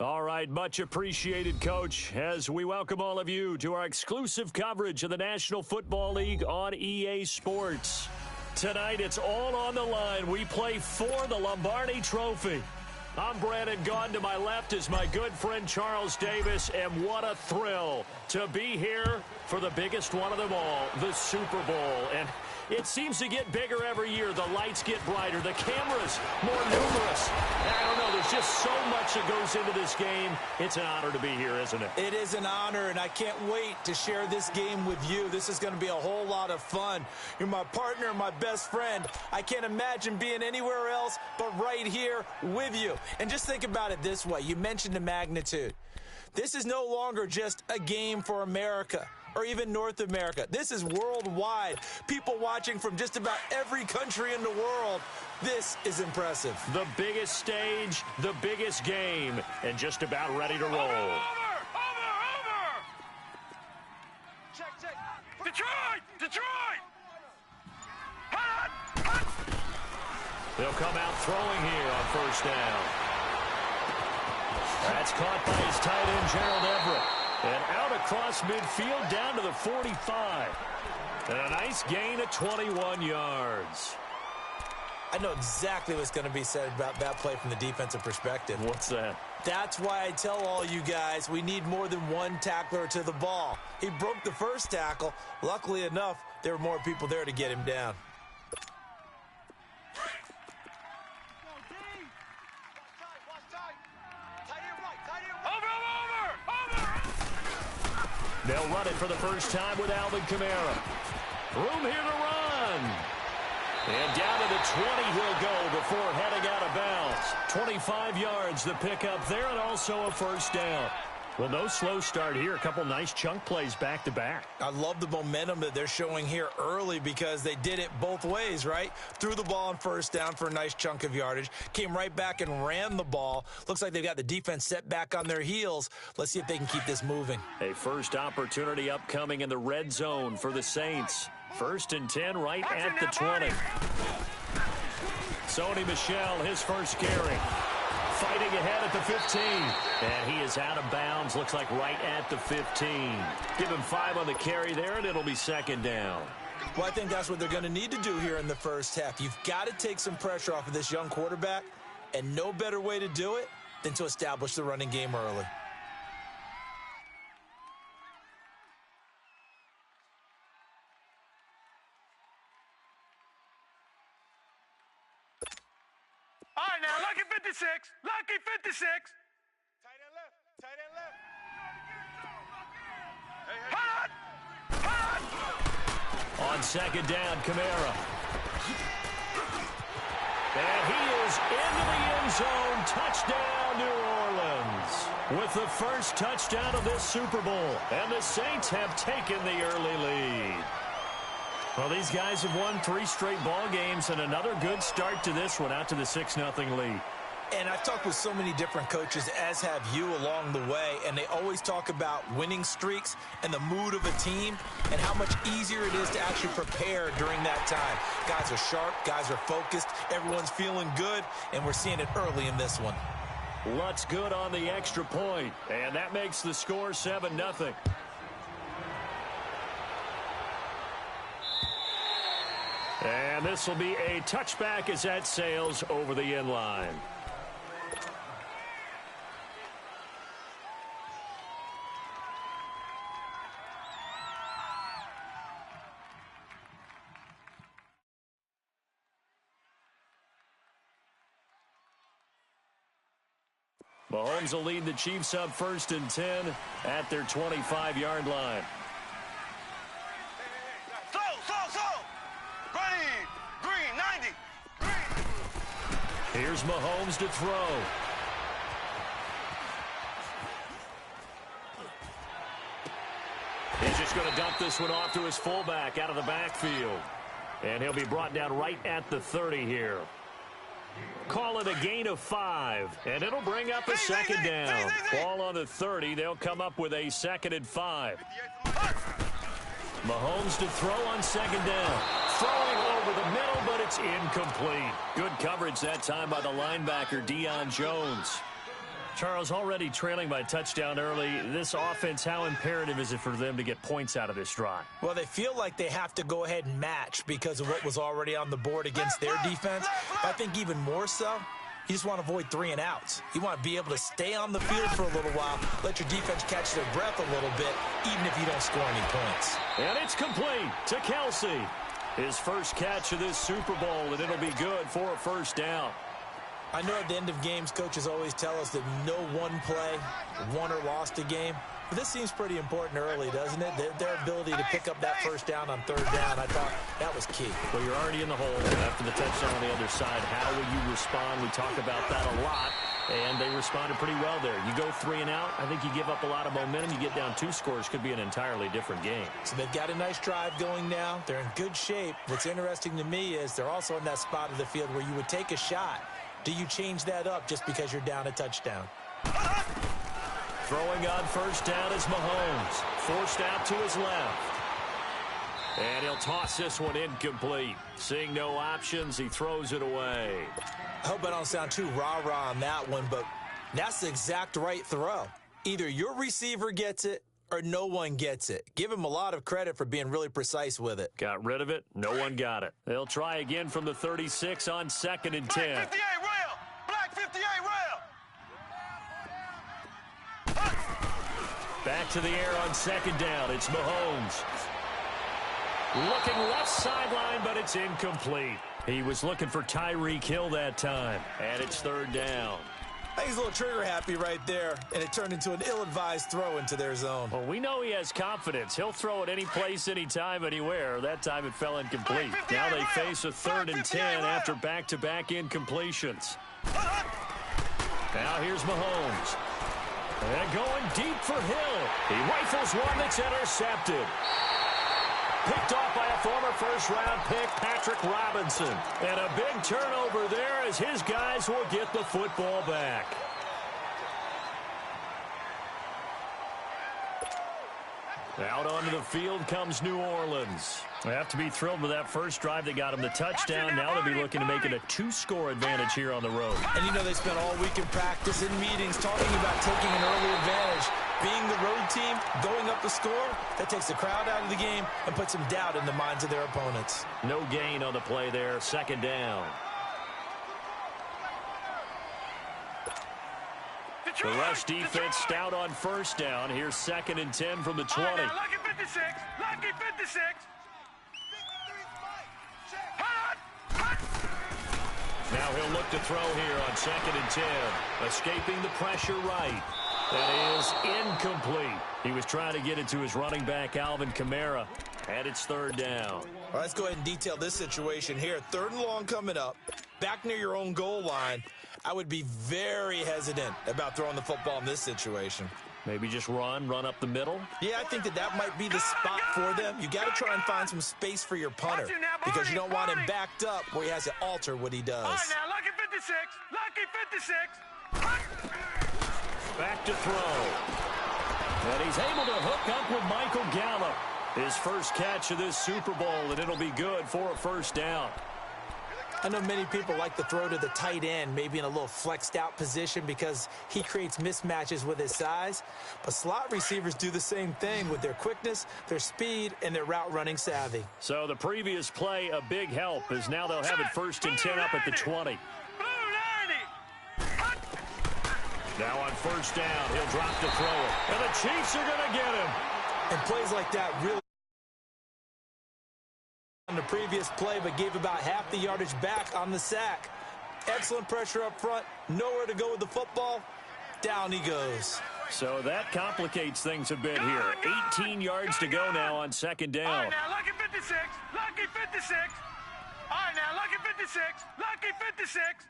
All right, much appreciated, Coach, as we welcome all of you to our exclusive coverage of the National Football League on EA Sports. Tonight, it's all on the line. We play for the Lombardi Trophy. I'm Brandon Gaughan. To my left is my good friend Charles Davis, and what a thrill to be here for the biggest one of them all, the Super Bowl. And it seems to get bigger every year. The lights get brighter. The cameras more numerous. I don't know. There's just so much that goes into this game. It's an honor to be here, isn't it? It is an honor, and I can't wait to share this game with you. This is going to be a whole lot of fun. You're my partner, my best friend. I can't imagine being anywhere else but right here with you. And just think about it this way. You mentioned the magnitude. This is no longer just a game for America or even North America. This is worldwide. People watching from just about every country in the world. This is impressive. The biggest stage, the biggest game, and just about ready to roll. Over! Check. Detroit! Hot! They'll come out throwing here on first down. That's caught by his tight end, Gerald Everett. And out across midfield down to the 45. And a nice gain of 21 yards. I know exactly what's going to be said about that play from the defensive perspective. What's that? That's why I tell all you guys we need more than one tackler to the ball. He broke the first tackle. Luckily enough, there were more people there to get him down. They'll run it for the first time with Alvin Kamara. Room here to run. And down to the 20 he'll go before heading out of bounds. 25 yards the pickup there, and also a first down. Well, no slow start here. A couple nice chunk plays back-to-back. I love the momentum that they're showing here early because they did it both ways, right? Threw the ball on first down for a nice chunk of yardage. Came right back and ran the ball. Looks like they've got the defense set back on their heels. Let's see if they can keep this moving. A first opportunity upcoming in the red zone for the Saints. 1st and 10 right at the 20. Sony Michel, his first carry. Fighting ahead at the 15. And he is out of bounds. Looks like right at the 15. Give him 5 on the carry there, and it'll be second down. Well, I think that's what they're going to need to do here in the first half. You've got to take some pressure off of this young quarterback, and no better way to do it than to establish the running game early. All right, now, lucky 56. Lucky 56. Tight end left. Hot! On second down, Kamara. And he is into the end zone. Touchdown, New Orleans. With the first touchdown of this Super Bowl. And the Saints have taken the early lead. Well, these guys have won 3 straight ball games, and another good start to this one, out to the 6-0 lead. And I've talked with so many different coaches, as have you along the way, and they always talk about winning streaks and the mood of a team and how much easier it is to actually prepare during that time. Guys are sharp, guys are focused, everyone's feeling good, and we're seeing it early in this one. Lutz good on the extra point, and that makes the score 7-0. And this will be a touchback as that sails over the end line. Mahomes will lead the Chiefs up 1st and 10 at their 25-yard line. Here's Mahomes to throw. He's just going to dump this one off to his fullback out of the backfield. And he'll be brought down right at the 30 here. Call it a gain of 5, and it'll bring up a second down. Ball on the 30. They'll come up with a 2nd and 5. Mahomes to throw on second down. Throwing over the middle, but it's incomplete. Good coverage that time by the linebacker, Deion Jones. Charles, already trailing by touchdown early. This offense, how imperative is it for them to get points out of this drive? Well, they feel like they have to go ahead and match because of what was already on the board against their defense. But I think even more so, you just want to avoid 3 and outs. You want to be able to stay on the field for a little while, let your defense catch their breath a little bit, even if you don't score any points. And it's complete to Kelsey. His first catch of this Super Bowl, and it'll be good for a first down. I know at the end of games, coaches always tell us that no one play won or lost a game. But this seems pretty important early, doesn't it? Their ability to pick up that first down on third down, I thought that was key. Well, you're already in the hole after the touchdown on the other side. How will you respond? We talk about that a lot, and they responded pretty well there. You go 3 and out, I think you give up a lot of momentum. You get down 2 scores, could be an entirely different game. So they've got a nice drive going now. They're in good shape. What's interesting to me is they're also in that spot of the field where you would take a shot. Do you change that up just because you're down a touchdown? Throwing on first down is Mahomes. Forced out to his left. And he'll toss this one incomplete. Seeing no options, he throws it away. I hope I don't sound too rah-rah on that one, but that's the exact right throw. Either your receiver gets it or no one gets it. Give him a lot of credit for being really precise with it. Got rid of it. No one got it. They'll try again from the 36 on 2nd and 10. Black 58 rail. Black 58 rail. Back to the air on 2nd down. It's Mahomes. Looking left sideline, but it's incomplete. He was looking for Tyreek Hill that time. And it's 3rd down. I think he's a little trigger happy right there, and it turned into an ill-advised throw into their zone. Well, we know he has confidence. He'll throw it any place, anytime, anywhere. That time it fell incomplete. Now they face a 3rd and 10 after back-to-back incompletions. Now here's Mahomes. And going deep for Hill. He rifles one that's intercepted. Picked off by a former first-round pick, Patrick Robinson. And a big turnover there as his guys will get the football back. Out onto the field comes New Orleans. They have to be thrilled with that first drive. They got him the touchdown. Now they'll be looking to make it a 2-score advantage here on the road. And you know they spent all week in practice and meetings talking about taking an early advantage. Being the road team, going up the score, that takes the crowd out of the game and puts some doubt in the minds of their opponents. No gain on the play there. 2nd down. The rush defense stout on first down. Here's 2nd and 10 from the 20. Lucky 56. Lucky 56. Now he'll look to throw here on 2nd and 10. Escaping the pressure right. That is incomplete. He was trying to get it to his running back, Alvin Kamara. And it's 3rd down. All right, let's go ahead and detail this situation here. 3rd and long coming up. Back near your own goal line. I would be very hesitant about throwing the football in this situation. Maybe just run up the middle? Yeah, I think that might be the spot for them. You got to try and find some space for your punter because you don't want him backed up where he has to alter what he does. All right, now, lucky 56. Lucky 56. Back to throw. And he's able to hook up with Michael Gallup. His first catch of this Super Bowl, and it'll be good for a first down. I know many people like to throw to the tight end, maybe in a little flexed out position because he creates mismatches with his size. But slot receivers do the same thing with their quickness, their speed, and their route running savvy. So the previous play, a big help, as now they'll have it 1st and 10 up at the 20. Now on first down, he'll drop to throw it. And the Chiefs are going to get him. And plays like that really on the previous play, but gave about half the yardage back on the sack. Excellent pressure up front. Nowhere to go with the football. Down he goes. So that complicates things a bit here. 18 yards to go now on 2nd down. All right, now, lucky 56. Lucky 56. All right, now, lucky 56. Lucky 56.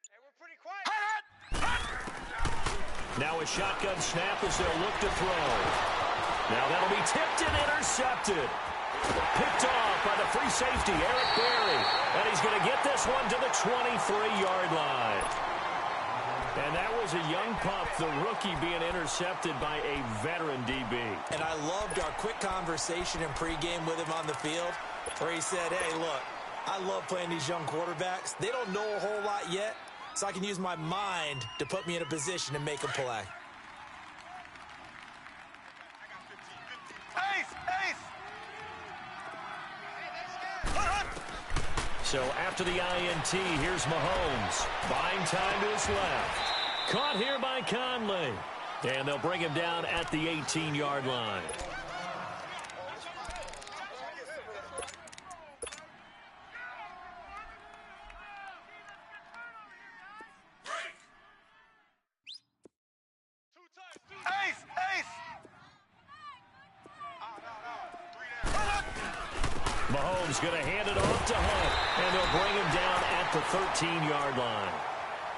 Hey, we're pretty quiet. Now a shotgun snap as they'll look to throw. Now that'll be tipped and intercepted. Picked off by the free safety, Eric Berry. And he's going to get this one to the 23-yard line. And that was a young pup, the rookie being intercepted by a veteran DB. And I loved our quick conversation in pregame with him on the field where he said, hey, look, I love playing these young quarterbacks. They don't know a whole lot yet, so I can use my mind to put me in a position to make a play. So after the INT, here's Mahomes. Buying time to his left. Caught here by Conley. And they'll bring him down at the 18-yard line. Mahomes going to hand it off to Hunt, and they'll bring him down at the 13-yard line.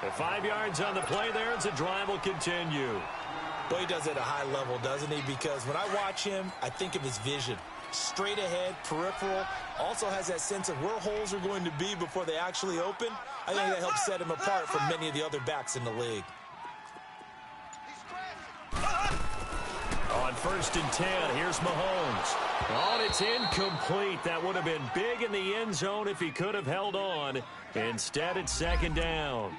The 5 yards on the play there, as the drive will continue. Well, he does it at a high level, doesn't he? Because when I watch him, I think of his vision. Straight ahead, peripheral, also has that sense of where holes are going to be before they actually open. I think that helps set him apart from many of the other backs in the league. On 1st and 10, here's Mahomes. Oh, it's incomplete. That would have been big in the end zone if he could have held on. Instead, it's 2nd down.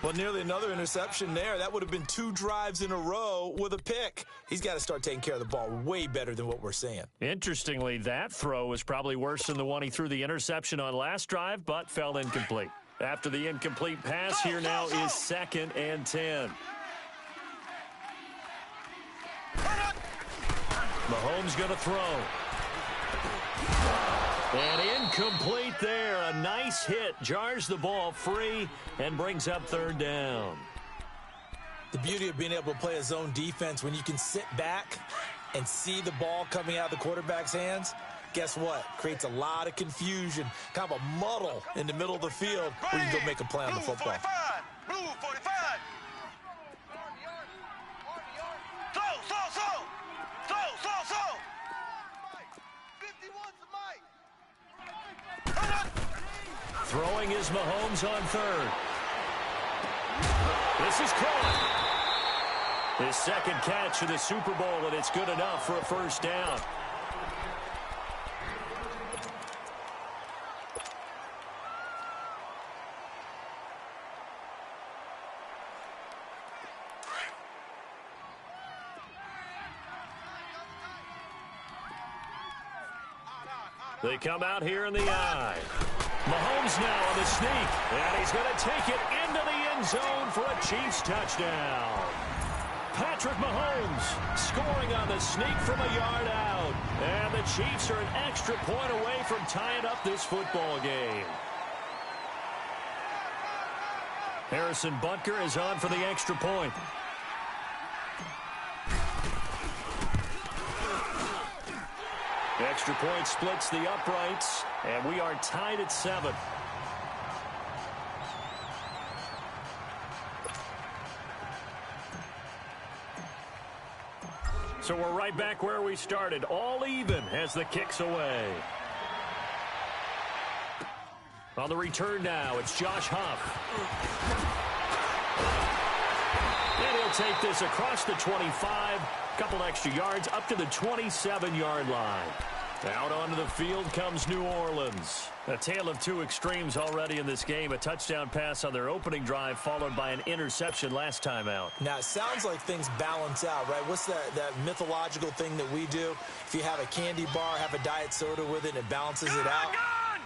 Well, nearly another interception there. That would have been 2 drives in a row with a pick. He's got to start taking care of the ball way better than what we're seeing. Interestingly, that throw was probably worse than the one he threw the interception on last drive, but fell incomplete. After the incomplete pass, here now is 2nd and 10. Mahomes going to throw. And incomplete there. A nice hit. Jars the ball free and brings up 3rd down. The beauty of being able to play a zone defense when you can sit back and see the ball coming out of the quarterback's hands, guess what? Creates a lot of confusion, kind of a muddle in the middle of the field where you can go make a play on the football. Blue 45. Throwing is Mahomes on 3rd. This is caught. His 2nd catch of the Super Bowl, and it's good enough for a 1st down. They come out here in the eye. Mahomes now on the sneak, and he's going to take it into the end zone for a Chiefs touchdown. Patrick Mahomes scoring on the sneak from a yard out. And the Chiefs are an extra point away from tying up this football game. Harrison Butker is on for the extra point. Extra point splits the uprights, and we are tied at 7. So we're right back where we started, all even as the kick's away. On the return now, it's Josh Huff. And he'll take this across the 25, couple extra yards up to the 27-yard line. Out onto the field comes New Orleans. A tale of 2 extremes already in this game. A touchdown pass on their opening drive followed by an interception last time out. Now, it sounds like things balance out, right? What's that mythological thing that we do? If you have a candy bar, have a diet soda with it, and it balances it out.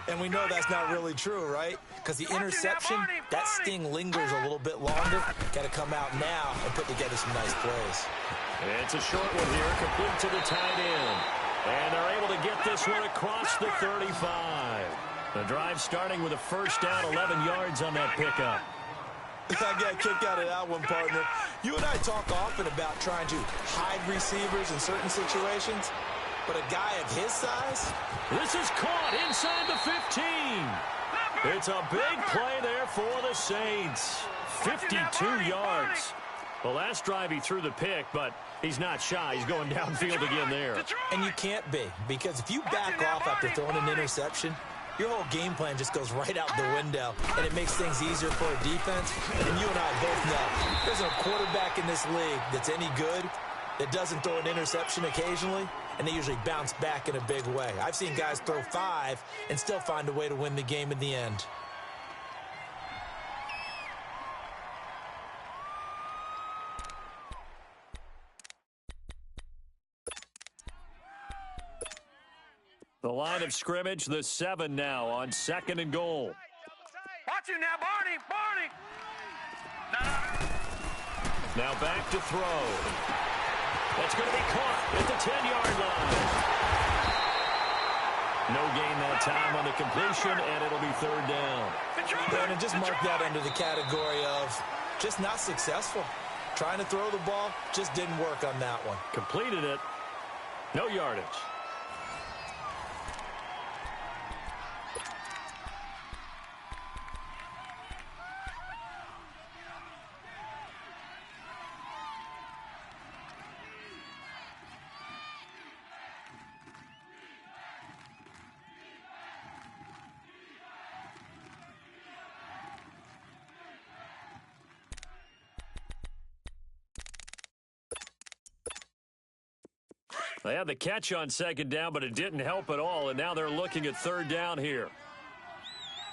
And we know that's not really true, right? Because the interception, that sting lingers a little bit longer. Got to come out now and put together some nice plays. It's a short one here, complete to the tight end. And they're able to get this one across the 35. The drive starting with a 1st down, 11 yards on that pickup. I got a kick out of that one, partner. You and I talk often about trying to hide receivers in certain situations. But a guy of his size? This is caught inside the 15. It's a big play there for the Saints. 52 yards. The last drive he threw the pick, but he's not shy. He's going downfield again there. And you can't be, because if you back off after throwing an interception, your whole game plan just goes right out the window, and it makes things easier for a defense. And you and I both know there's no quarterback in this league that's any good that doesn't throw an interception occasionally, and they usually bounce back in a big way. I've seen guys throw 5 and still find a way to win the game in the end. The line of scrimmage, the 7 now on 2nd and goal. Watch you now, Barney. Barney. Now back to throw. That's going to be caught at the 10-yard line. No gain that time on the completion, and it'll be 3rd down. Brandon, just mark that under the category of just not successful. Trying to throw the ball, just didn't work on that one. Completed it. No yardage. They had the catch on 2nd down, but it didn't help at all, and now they're looking at 3rd down here.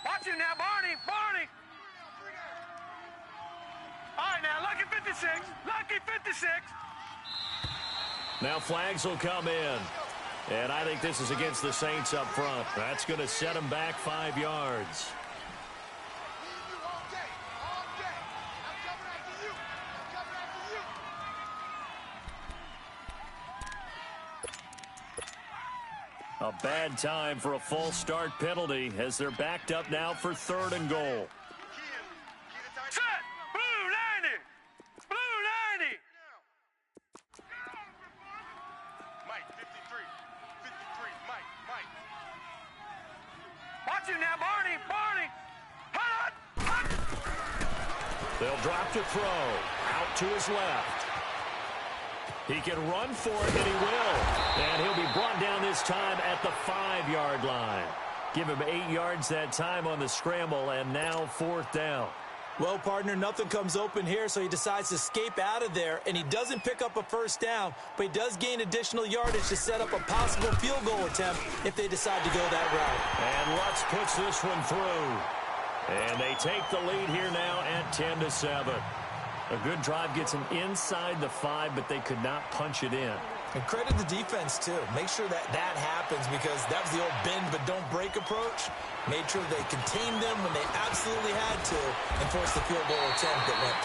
Watch you now, Barney. Barney. All right, now, lucky 56. Lucky 56. Now flags will come in, and I think this is against the Saints up front. That's going to set them back 5 yards. A bad time for a false start penalty as they're backed up now for 3rd and goal. Set. Blue 90. Blue 90. Mike, 53. 53. Mike. Watch you now, Barney. Barney. Hut. They'll drop to throw. Out to his left. He can run for it, and he will. And he'll be brought down this time at the 5-yard line. Give him 8 yards that time on the scramble, and now 4th down. Well, partner, nothing comes open here, so he decides to escape out of there, and he doesn't pick up a 1st down, but he does gain additional yardage to set up a possible field goal attempt if they decide to go that route. And Lutz puts this one through. And they take the lead here now at 10-7. A good drive gets them inside the 5, but they could not punch it in. And credit the defense, too. Make sure that happens because that was the old bend but don't break approach. Made sure they contained them when they absolutely had to and forced the field goal attempt that went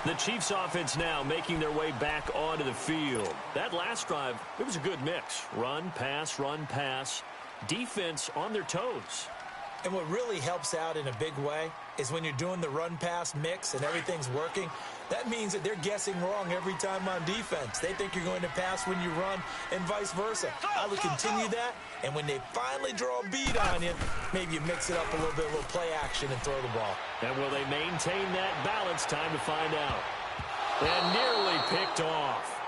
through. The Chiefs offense now making their way back onto the field. That last drive, it was a good mix. Run, pass. Defense on their toes. And what really helps out in a big way is when you're doing the run-pass mix and everything's working, that means that they're guessing wrong every time on defense. They think you're going to pass when you run and vice versa. I would continue that, and when they finally draw a bead on you, maybe you mix it up a little bit, a little play action and throw the ball. And will they maintain that balance? Time to find out. And nearly picked off.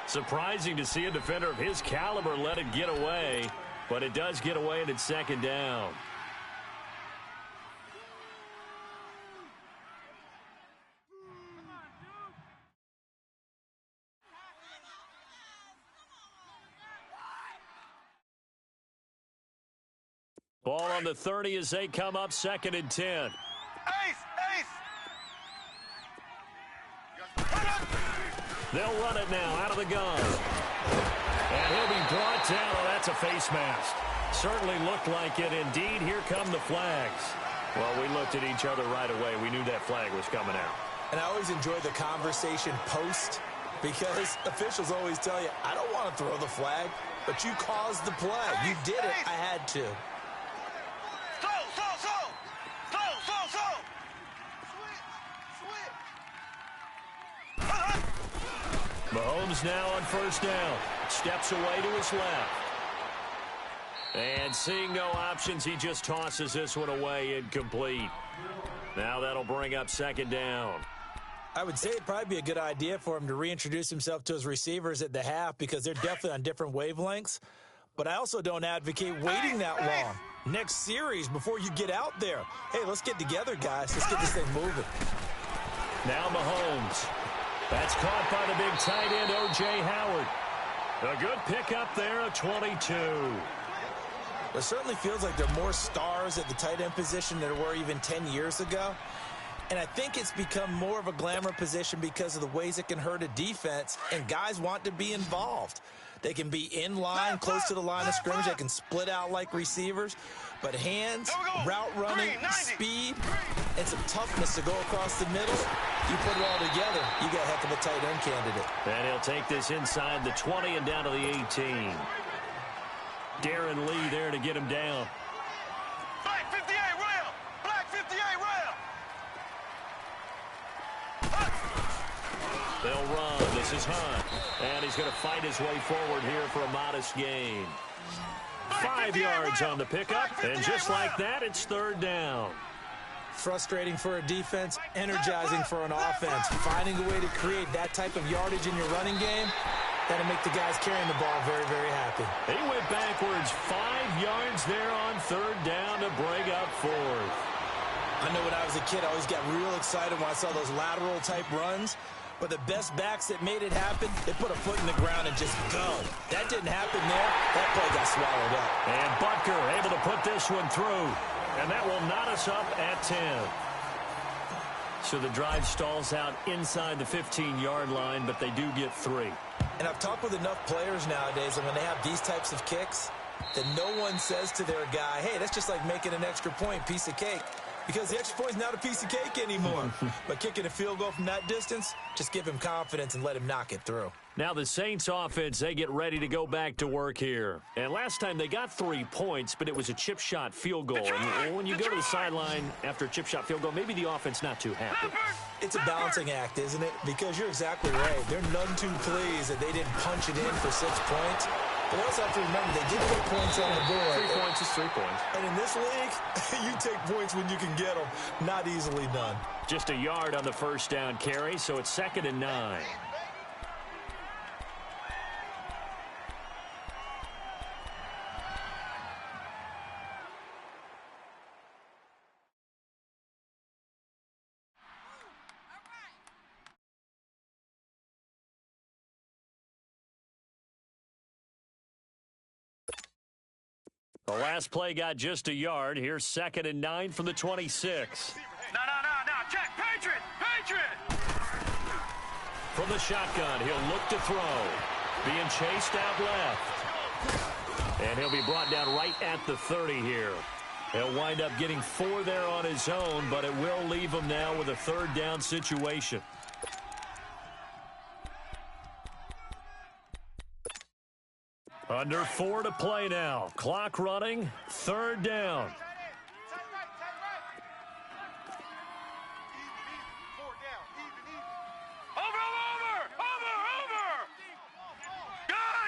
Surprising to see a defender of his caliber let it get away, but it does get away and it's 2nd down. Ball on the 30 as they come up 2nd and 10. Ace. They'll run it now out of the gun. And he'll be brought down. Oh, that's a face mask. Certainly looked like it. Indeed, here come the flags. Well, we looked at each other right away. We knew that flag was coming out. And I always enjoy the conversation post because officials always tell you, I don't want to throw the flag, but you caused the play. You did it. I had to. Mahomes now on 1st down. Steps away to his left. And seeing no options, he just tosses this one away incomplete. Now that'll bring up 2nd down. I would say it'd probably be a good idea for him to reintroduce himself to his receivers at the half because they're definitely on different wavelengths. But I also don't advocate waiting that long. Next series before you get out there. Hey, let's get together, guys. Let's get this thing moving. Now Mahomes. That's caught by the big tight end, O.J. Howard. A good pickup there, a 22. It certainly feels like there are more stars at the tight end position than there were even 10 years ago. And I think it's become more of a glamour position because of the ways it can hurt a defense, and guys want to be involved. They can be in line, close to the line of scrimmage. They can split out like receivers. But hands, route running, speed, and some toughness to go across the middle, you put it all together, you got a heck of a tight end candidate. And he'll take this inside the 20 and down to the 18. Darren Lee there to get him down. Black 58 rail! Black 58 rail! They'll run. This is Hunt. And he's going to fight his way forward here for a modest gain. 5 yards on the pickup, and just like that, it's third down. Frustrating for a defense, energizing for an offense. Finding a way to create that type of yardage in your running game, that'll make the guys carrying the ball very, very happy. He went backwards 5 yards there on third down to bring up fourth. I know when I was a kid, I always got real excited when I saw those lateral type runs. But the best backs that made it happen, they put a foot in the ground and just go. That didn't happen there. That play got swallowed up. And Butker able to put this one through. And that will knot us up at 10. So the drive stalls out inside the 15-yard line, but they do get 3. And I've talked with enough players nowadays, and when they have these types of kicks, that no one says to their guy, hey, that's just like making an extra point, piece of cake. Because the extra point's not a piece of cake anymore. But kicking a field goal from that distance, just give him confidence and let him knock it through. Now the Saints offense, they get ready to go back to work here. And last time they got 3 points, but it was a chip shot field goal. And when you go to the sideline after a chip shot field goal, maybe the offense not too happy. It's a balancing act, isn't it? Because you're exactly right. They're none too pleased that they didn't punch it in for 6 points. But also have to remember, they did put points on the board. 3 points is 3 points. And in this league, you take points when you can get them. Not easily done. Just a yard on the first down carry, so it's 2nd and 9. The last play got just a yard. Here's 2nd and 9 from the 26. No, check, Patriot! From the shotgun, he'll look to throw. Being chased out left. And he'll be brought down right at the 30 here. He'll wind up getting 4 there on his own, but it will leave him now with a third down situation. Under 4 to play now. Clock running. Third down.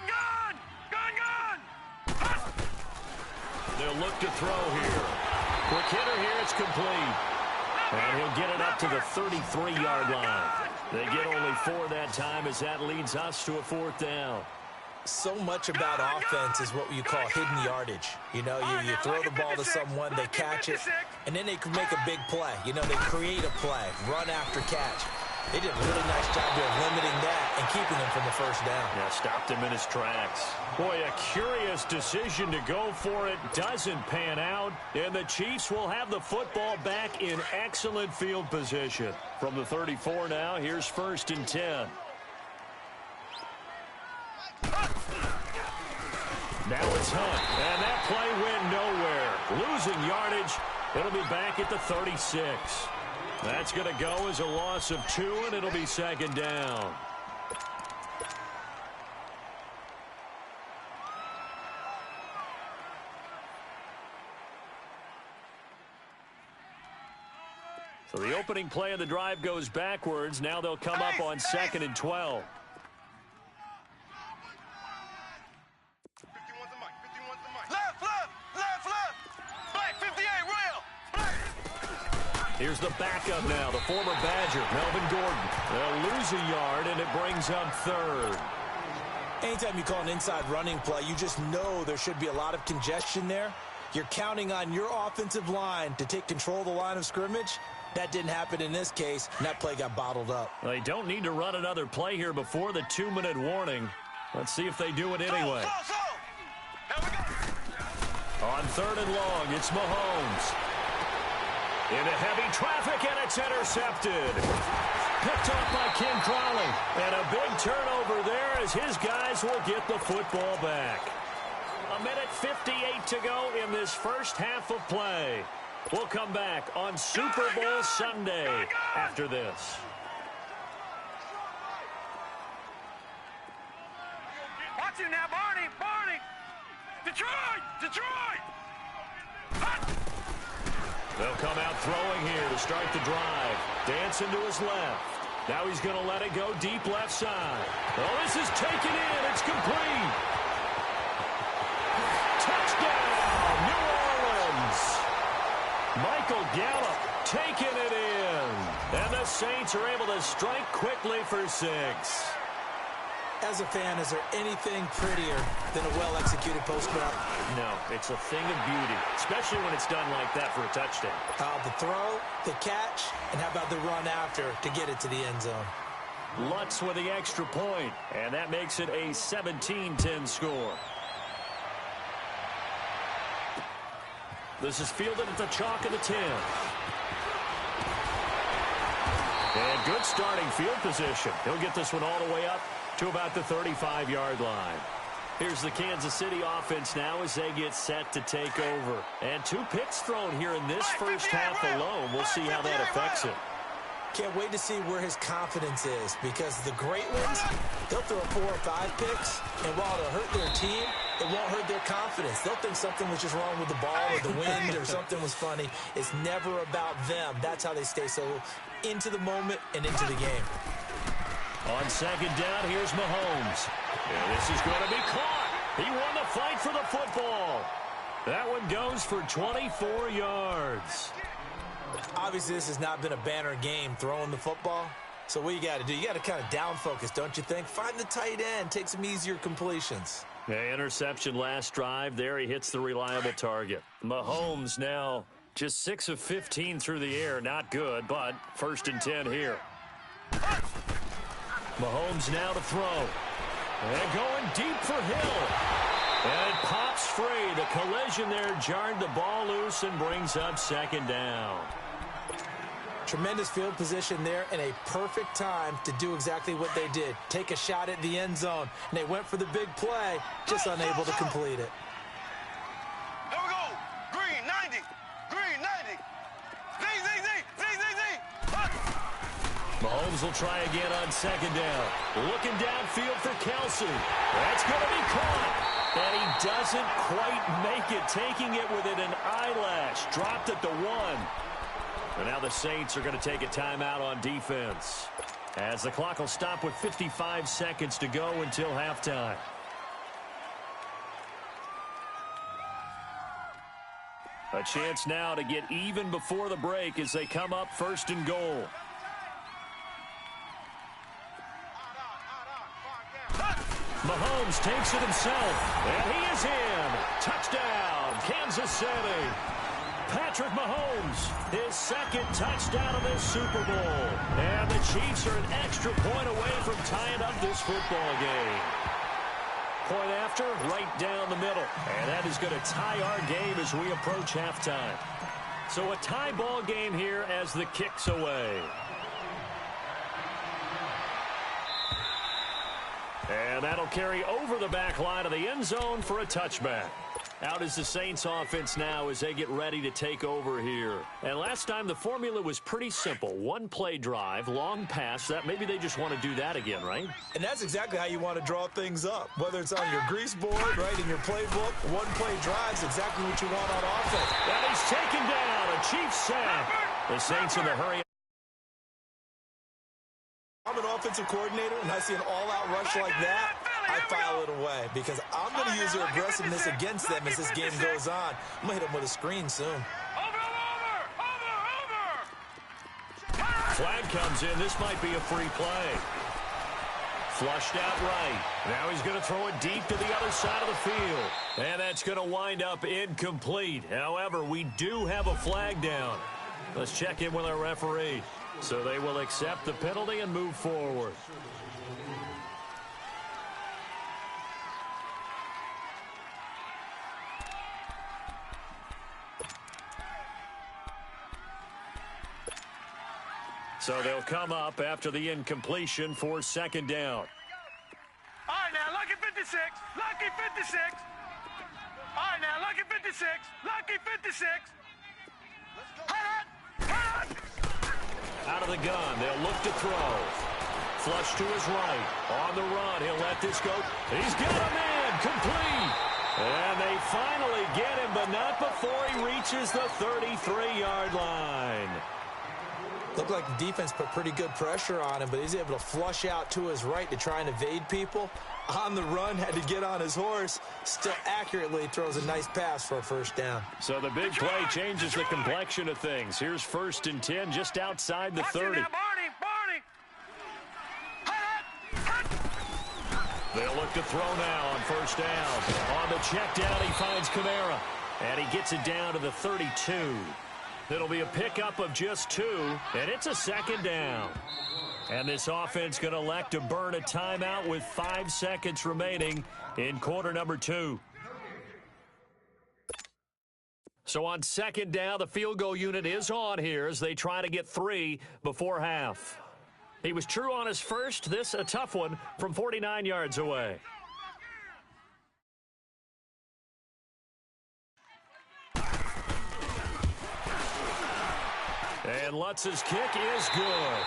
Gun! They'll look to throw here. Quick hitter here. It's complete. And he'll get it up to the 33-yard line. They get only 4 that time as that leads us to a 4th down. So much about offense is what you call hidden yardage. You know, you throw the ball to someone, they catch it, and then they can make a big play. You know, they create a play, run after catch. They did a really nice job of limiting that and keeping him from the first down. Yeah, stopped him in his tracks. Boy, a curious decision to go for it. Doesn't pan out, and the Chiefs will have the football back in excellent field position. From the 34 now, here's 1st and 10. Now it's Hunt, and that play went nowhere. Losing yardage, it'll be back at the 36. That's going to go as a loss of 2, and it'll be 2nd down. So the opening play of the drive goes backwards. Now they'll come up on 2nd and 12. Here's the backup now, the former Badger, Melvin Gordon. They'll lose a yard, and it brings up 3rd. Anytime you call an inside running play, you just know there should be a lot of congestion there. You're counting on your offensive line to take control of the line of scrimmage. That didn't happen in this case, and that play got bottled up. They don't need to run another play here before the 2-minute warning. Let's see if they do it anyway. On 3rd and long, it's Mahomes. Into heavy traffic, and it's intercepted. Picked off by Ken Crowley. And a big turnover there as his guys will get the football back. 1:58 to go in this first half of play. We'll come back on Super Bowl Sunday after this. Watch it now, Barney. Barney. Detroit. Detroit. Hot. They'll come out throwing here to start the drive. Dancing to his left. Now he's going to let it go deep left side. Oh, this is taken in. It's complete. Touchdown, New Orleans. Michael Gallup taking it in. And the Saints are able to strike quickly for 6. As a fan, is there anything prettier than a well-executed post route? No, it's a thing of beauty, especially when it's done like that for a touchdown. The throw, the catch, and how about the run after to get it to the end zone? Lutz with the extra point, and that makes it a 17-10 score. This is fielded at the chalk of the 10. And good starting field position. He'll get this one all the way up to about the 35-yard line. Here's the Kansas City offense now as they get set to take over. And 2 picks thrown here in this first half alone. We'll see how that affects it. Can't wait to see where his confidence is, because the great ones, they'll throw 4 or 5 picks, and while it'll hurt their team, it won't hurt their confidence. They'll think something was just wrong with the ball or the wind or something was funny. It's never about them. That's how they stay so into the moment and into the game. On second down, here's Mahomes. And this is going to be caught. He won the fight for the football. That one goes for 24 yards. Obviously, this has not been a banner game throwing the football. So what you got to do, you got to kind of down focus, don't you think? Find the tight end, take some easier completions. Yeah, interception last drive. There he hits the reliable target. Mahomes now just 6 of 15 through the air. Not good, but 1st and 10 here. Mahomes now to throw. And going deep for Hill. And it pops free. The collision there jarred the ball loose and brings up 2nd down. Tremendous field position there and a perfect time to do exactly what they did. Take a shot at the end zone. And they went for the big play, just unable to complete it. Here we go. Green 90. Green 90. Z. Mahomes will try again on 2nd down. Looking downfield for Kelsey. That's going to be caught. And he doesn't quite make it, taking it within an eyelash. Dropped at the 1. And now the Saints are going to take a timeout on defense, as the clock will stop with 55 seconds to go until halftime. A chance now to get even before the break as they come up 1st and goal. Mahomes takes it himself, and he is in. Touchdown, Kansas City. Patrick Mahomes, his 2nd touchdown of this Super Bowl. And the Chiefs are an extra point away from tying up this football game. Point after, right down the middle. And that is going to tie our game as we approach halftime. So a tie ball game here as the kick's away. And that'll carry over the back line of the end zone for a touchback. Out is the Saints offense now as they get ready to take over here. And last time the formula was pretty simple. 1 play drive, long pass. That maybe they just want to do that again, right? And that's exactly how you want to draw things up. Whether it's on your grease board, right, in your playbook, 1 play drive's exactly what you want on offense. And he's taken down. A Chiefs sack. The Saints in the hurry. I'm an offensive coordinator, and I see an all-out rush like that, I file it away because I'm going to use their aggressiveness against them as this game goes on. I'm going to hit them with a screen soon. Flag comes in. This might be a free play. Flushed out right. Now he's going to throw it deep to the other side of the field. And that's going to wind up incomplete. However, we do have a flag down. Let's check in with our referee. So they will accept the penalty and move forward. So they'll come up after the incompletion for second down. All right, now, lucky 56. Lucky 56. All right, now, lucky 56. Lucky 56. Out of the gun, they'll look to throw. Flush to his right. On the run, he'll let this go. He's got a man, complete. And they finally get him, but not before he reaches the 33-yard line. Looked like the defense put pretty good pressure on him, but he's able to flush out to his right to try and evade people. On the run, had to get on his horse. Still accurately throws a nice pass for a first down. So the big play changes the complexion of things. Here's 1st and 10 just outside the 30. They'll look to throw now on first down. On the check down, he finds Kamara. And he gets it down to the 32. It'll be a pickup of just 2, and it's a second down. And this offense going to elect to burn a timeout with 5 seconds remaining in quarter number 2. So on second down, the field goal unit is on here as they try to get 3 before half. He was true on his first. This a tough one from 49 yards away. And Lutz's kick is good.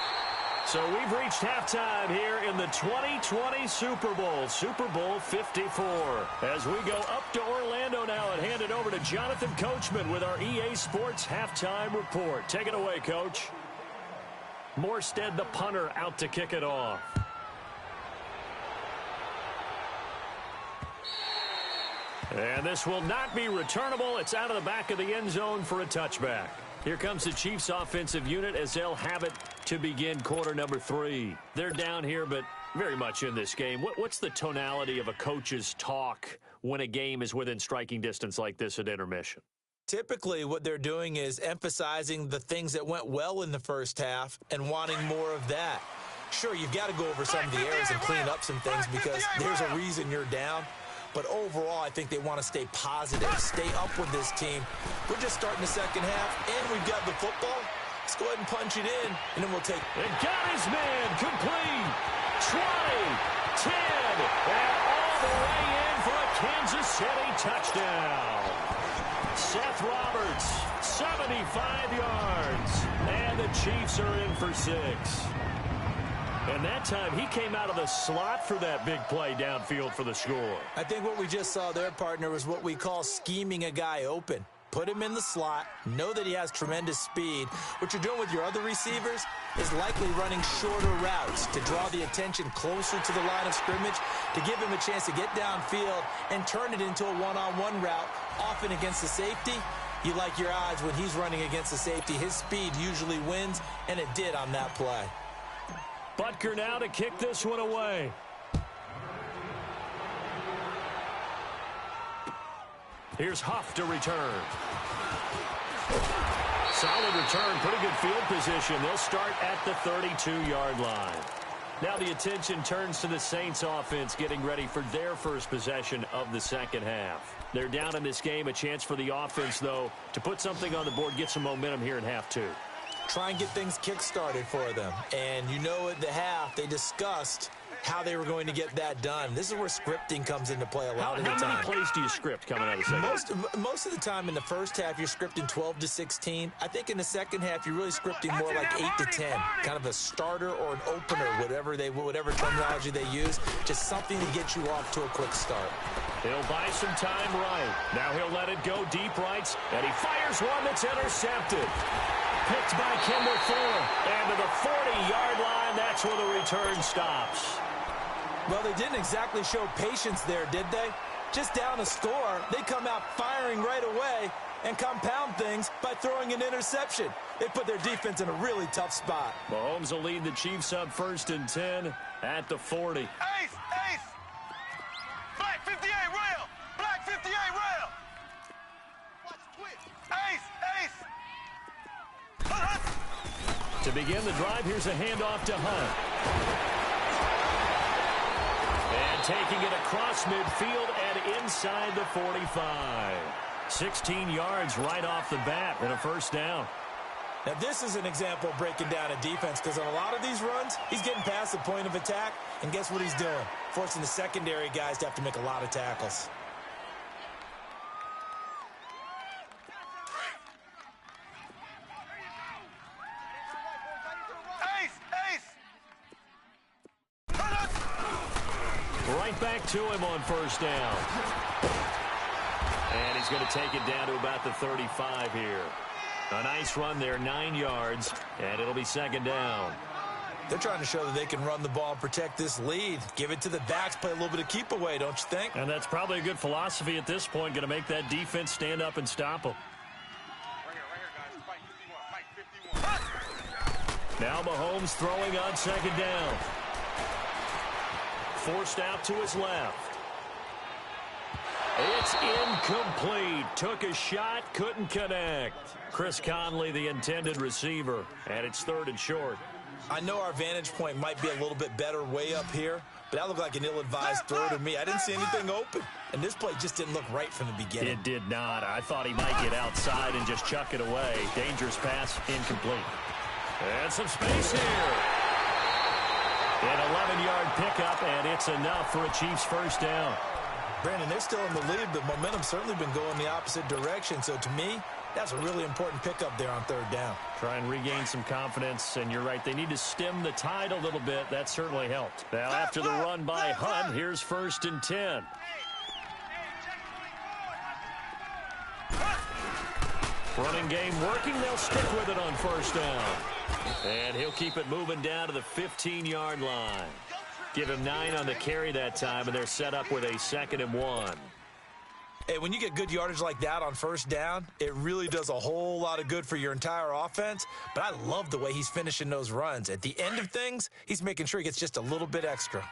So we've reached halftime here in the 2020 Super Bowl, Super Bowl 54. As we go up to Orlando now and hand it over to Jonathan Coachman with our EA Sports Halftime Report. Take it away, Coach. Morstead, the punter, out to kick it off. And this will not be returnable. It's out of the back of the end zone for a touchback. Here comes the Chiefs offensive unit as they'll have it to begin quarter number 3. They're down here, but very much in this game. What's the tonality of a coach's talk when a game is within striking distance like this at intermission? Typically, what they're doing is emphasizing the things that went well in the first half and wanting more of that. Sure, you've got to go over some of the errors and clean up some things because there's a reason you're down. But overall, I think they want to stay positive, stay up with this team. We're just starting the second half, and we've got the football. Let's go ahead and punch it in, and then we'll take it. And got his man complete. 20, 10, and all the way in for a Kansas City touchdown. Seth Roberts, 75 yards, and the Chiefs are in for 6. And that time, he came out of the slot for that big play downfield for the score. I think what we just saw there, partner, was what we call scheming a guy open. Put him in the slot, know that he has tremendous speed. What you're doing with your other receivers is likely running shorter routes to draw the attention closer to the line of scrimmage, to give him a chance to get downfield and turn it into a one-on-one route, often against the safety. You like your odds when he's running against the safety. His speed usually wins, and it did on that play. Butker now to kick this one away. Here's Huff to return. Solid return, pretty good field position. They'll start at the 32-yard line. Now the attention turns to the Saints offense getting ready for their first possession of the second half. They're down in this game, a chance for the offense, though, to put something on the board, get some momentum here in half 2. Try and get things kick-started for them. And you know at the half, they discussed how they were going to get that done. This is where scripting comes into play a lot of the time. How many plays do you script coming out of the second half? Most of the time in the first half, you're scripting 12 to 16. I think in the second half, you're really scripting more like 8 to 10. Kind of a starter or an opener, whatever terminology they use. Just something to get you off to a quick start. He'll buy some time right. Now he'll let it go deep rights, and he fires one that's intercepted. Picked by Kimball Fuller. And to the 40-yard line, that's where the return stops. Well, they didn't exactly show patience there, did they? Just down a score, they come out firing right away and compound things by throwing an interception. They put their defense in a really tough spot. Mahomes will lead the Chiefs up 1st and 10 at the 40. Ace! Black 58 rail! Black 58 rail! Watch twitch! Ace! To begin the drive, here's a handoff to Hunt. And taking it across midfield and inside the 45. 16 yards right off the bat and a first down. Now, this is an example of breaking down a defense because on a lot of these runs, he's getting past the point of attack, and guess what he's doing? Forcing the secondary guys to have to make a lot of tackles. Right back to him on first down. And he's going to take it down to about the 35 here. A nice run there, 9 yards, and it'll be second down. They're trying to show that they can run the ball and protect this lead. Give it to the backs, play a little bit of keep away, don't you think? And that's probably a good philosophy at this point, going to make that defense stand up and stop them. Now Mahomes throwing on second down. Forced out to his left. It's incomplete. Took a shot, couldn't connect. Chris Conley, the intended receiver, and it's 3rd and short. I know our vantage point might be a little bit better way up here, but that looked like an ill-advised throw to me. I didn't see anything open, and this play just didn't look right from the beginning. It did not. I thought he might get outside and just chuck it away. Dangerous pass, incomplete. And some space here. An 11-yard pickup, and it's enough for a Chiefs first down. Brandon, they're still in the lead, but momentum's certainly been going the opposite direction. So to me, that's a really important pickup there on 3rd down. Try and regain some confidence, and you're right. They need to stem the tide a little bit. That certainly helped. Now, after the run by Hunt, here's 1st and 10. Running game working. They'll stick with it on first down. And he'll keep it moving down to the 15-yard line. Give him 9 on the carry that time, and they're set up with a 2nd and 1. Hey, when you get good yardage like that on first down, it really does a whole lot of good for your entire offense. But I love the way he's finishing those runs. At the end of things, he's making sure he gets just a little bit extra. Z.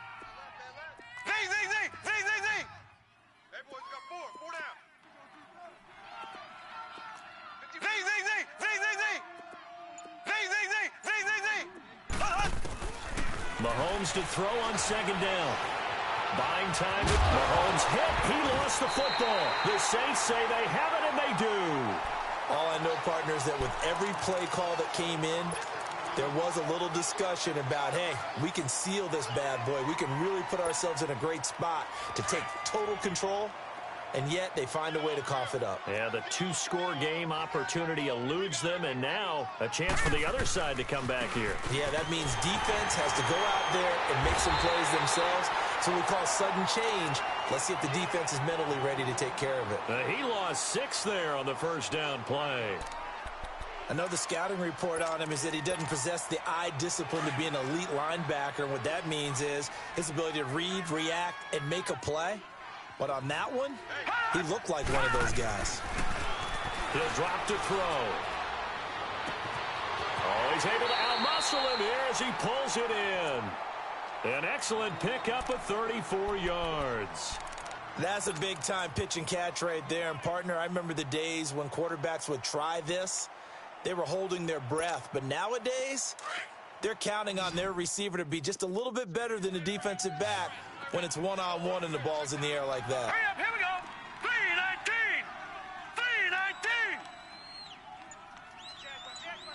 That boy's got 4 down. Mahomes to throw on second down. Buying time. Mahomes hit. He lost the football. The Saints say they have it, and they do. All I know, partner, is that with every play call that came in, there was a little discussion about, hey, we can seal this bad boy. We can really put ourselves in a great spot to take total control, and yet they find a way to cough it up. Yeah, the 2-score game opportunity eludes them, and now a chance for the other side to come back here. Yeah, that means defense has to go out there and make some plays themselves. So we call sudden change. Let's see if the defense is mentally ready to take care of it. He lost 6 there on the first down play. I know the scouting report on him is that he doesn't possess the eye discipline to be an elite linebacker. And what that means is his ability to read, react, and make a play. But on that one, he looked like one of those guys. He'll drop to throw. Oh, he's able to outmuscle him here as he pulls it in. An excellent pickup of 34 yards. That's a big-time pitch and catch right there. And, partner, I remember the days when quarterbacks would try this. They were holding their breath. But nowadays, they're counting on their receiver to be just a little bit better than the defensive back when it's one-on-one and the ball's in the air like that. Hurry up, here we go. 319. 319.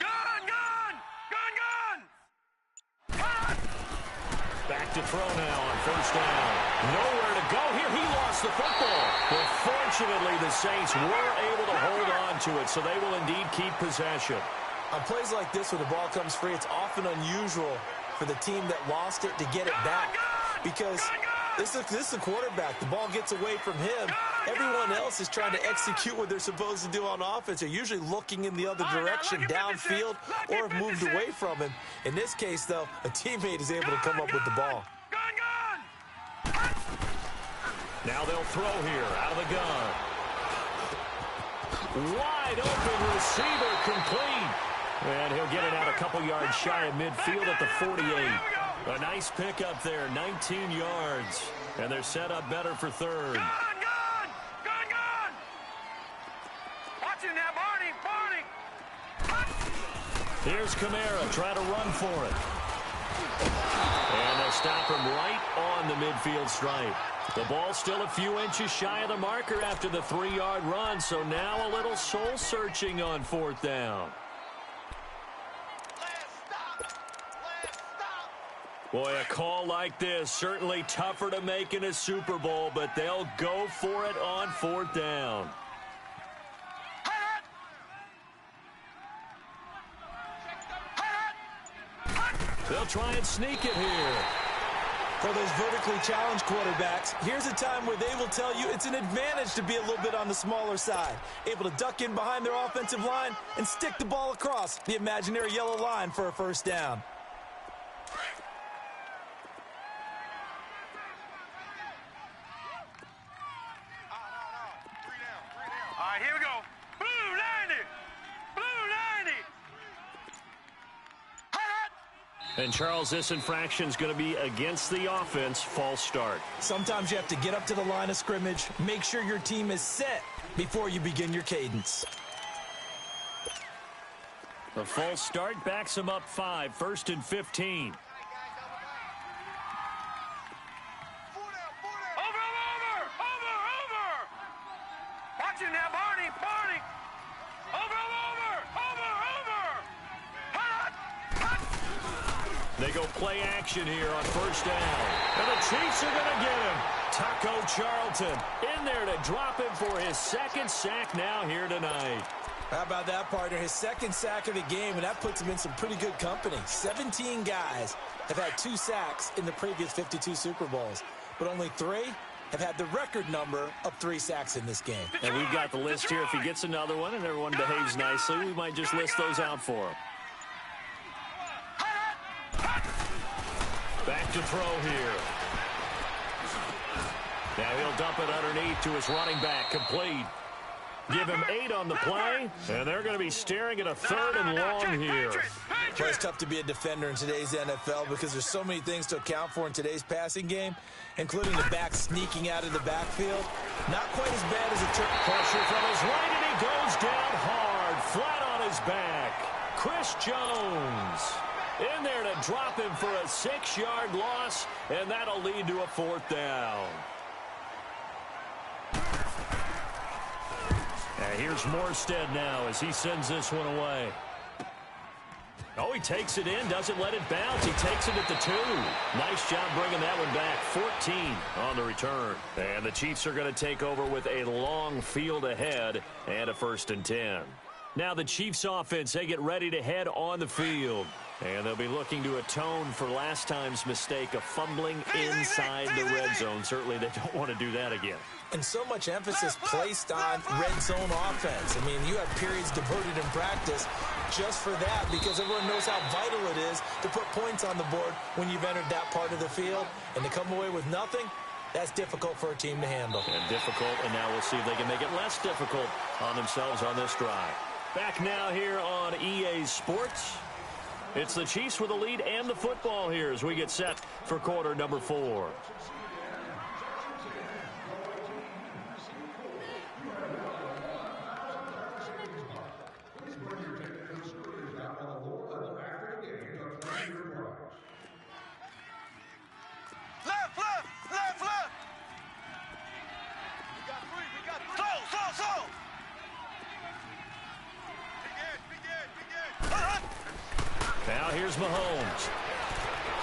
Gone. Back to throw now on first down. Nowhere to go here. He lost the football. But fortunately, the Saints were able to hold on to it, so they will indeed keep possession. On plays like this where the ball comes free, it's often unusual for the team that lost it to get it back. Because this is a quarterback. The ball gets away from him. Everyone else is trying to execute what they're supposed to do on offense. They're usually looking in the other direction, downfield, or have moved away from him. In this case, though, a teammate is able to come up with the ball. Now they'll throw here out of the gun. Wide open receiver, complete. And he'll get it out a couple yards shy of midfield at the 48. A nice pickup there, 19 yards. And they're set up better for third. Gone. Watch it now, Barney. Here's Kamara trying to run for it. And they'll stop him right on the midfield stripe. The ball's still a few inches shy of the marker after the 3-yard run, so now a little soul-searching on fourth down. Boy, a call like this, certainly tougher to make in a Super Bowl, but they'll go for it on 4th down. They'll try and sneak it here. For those vertically challenged quarterbacks, here's a time where they will tell you it's an advantage to be a little bit on the smaller side. Able to duck in behind their offensive line and stick the ball across the imaginary yellow line for a 1st down. All right, here we go. Blue 90. Blue 90. And, Charles, this infraction is going to be against the offense. False start. Sometimes you have to get up to the line of scrimmage, make sure your team is set before you begin your cadence. The false start backs him up 5, 1st and 15. Watch it now, Barney. Over. They go play action here on 1st down. And the Chiefs are going to get him. Taco Charlton in there to drop him for his 2nd sack now here tonight. How about that, partner? His 2nd sack of the game, and that puts him in some pretty good company. 17 guys have had 2 sacks in the previous 52 Super Bowls, but only 3 have had the record number of 3 sacks in this game. And we've got the list here. If he gets another one and everyone behaves nicely, we might just list those out for him. Back to throw here. Now he'll dump it underneath to his running back. Complete. Give him 8 on the play, and they're going to be staring at a 3rd and long here. Well, it's tough to be a defender in today's NFL because there's so many things to account for in today's passing game, including the back sneaking out of the backfield. Not quite as bad as a pressure from his right, and he goes down hard, flat on his back. Chris Jones in there to drop him for a 6-yard loss, and that'll lead to a 4th down. Here's Morstead now as he sends this one away. Oh, he takes it in, doesn't let it bounce. He takes it at the 2. Nice job bringing that one back. 14 on the return. And the Chiefs are going to take over with a long field ahead and a 1st and 10. Now the Chiefs offense, they get ready to head on the field. And they'll be looking to atone for last time's mistake of fumbling inside the red zone. Certainly they don't want to do that again. And so much emphasis placed on red zone offense. I mean, you have periods devoted in practice just for that because everyone knows how vital it is to put points on the board when you've entered that part of the field. And to come away with nothing, that's difficult for a team to handle. And difficult, and now we'll see if they can make it less difficult on themselves on this drive. Back now here on EA Sports. It's the Chiefs with the lead and the football here as we get set for quarter number 4. Left. We got 3. Slow. Now here's Mahomes.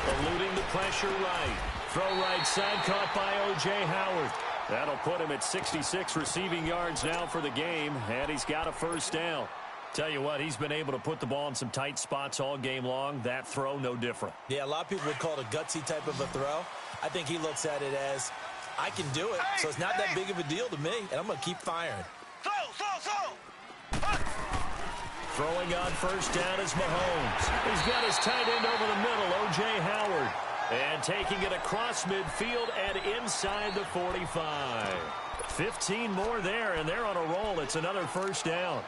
Eluding the pressure right. Throw right side caught by O.J. Howard. That'll put him at 66 receiving yards now for the game, and he's got a 1st down. Tell you what, he's been able to put the ball in some tight spots all game long. That throw, no different. Yeah, a lot of people would call it a gutsy type of a throw. I think he looks at it as, I can do it, so it's not that big of a deal to me, and I'm going to keep firing. Slow. Throwing on 1st down is Mahomes. He's got his tight end over the middle, O.J. Howard. And taking it across midfield and inside the 45. 15 more there, and they're on a roll. It's another 1st down.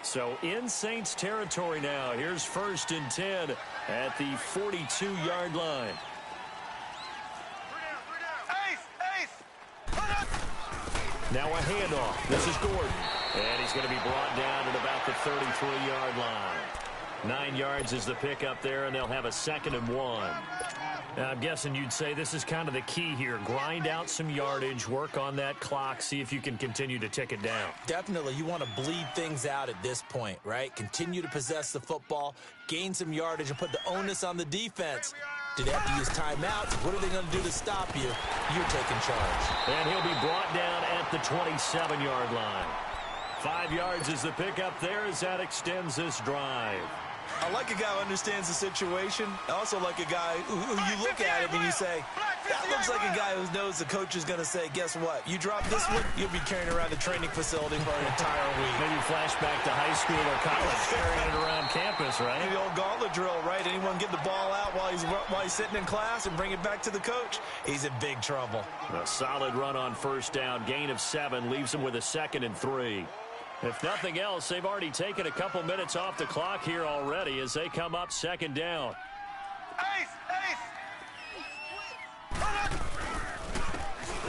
So in Saints territory now. Here's 1st and 10 at the 42-yard line. Now a handoff. This is Gordon. And he's going to be brought down at about the 33-yard line. 9 yards is the pickup there, and they'll have a 2nd and 1. Now, I'm guessing you'd say this is kind of the key here. Grind out some yardage, work on that clock, see if you can continue to tick it down. Definitely. You want to bleed things out at this point, right? Continue to possess the football, gain some yardage, and put the onus on the defense. Do they have to use timeouts? What are they going to do to stop you? You're taking charge. And he'll be brought down at the 27-yard line. 5 yards is the pickup there as that extends this drive. I like a guy who understands the situation. I also like a guy who you look at him and you say, that looks like a guy who knows the coach is going to say, guess what? You drop this one, you'll be carrying around the training facility for an entire week. Maybe flashback to high school or college, carrying it around campus, right? The old gauntlet drill, right? Anyone get the ball out while he's sitting in class and bring it back to the coach? He's in big trouble. A solid run on first down. Gain of 7 leaves him with a 2nd and 3. If nothing else, they've already taken a couple minutes off the clock here already as they come up 2nd down.